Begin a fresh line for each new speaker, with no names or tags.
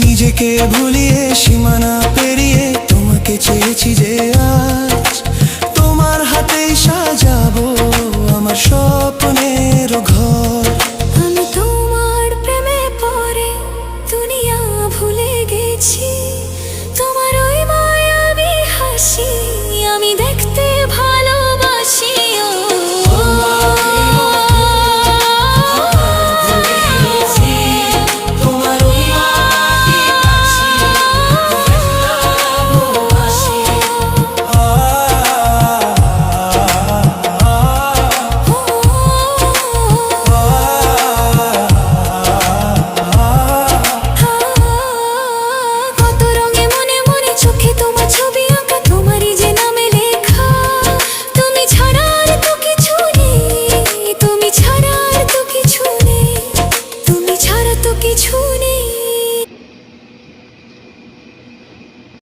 নিজেকে ভুলিয়ে সীমানা পেরিয়ে তোমাকে চেয়েছি যে আজ তোমার হাতেই সাজাবো আমার স্বপ্নের ঘর।
আমি তোমার প্রেমে পড়ে দুনিয়া ভুলে গেছি।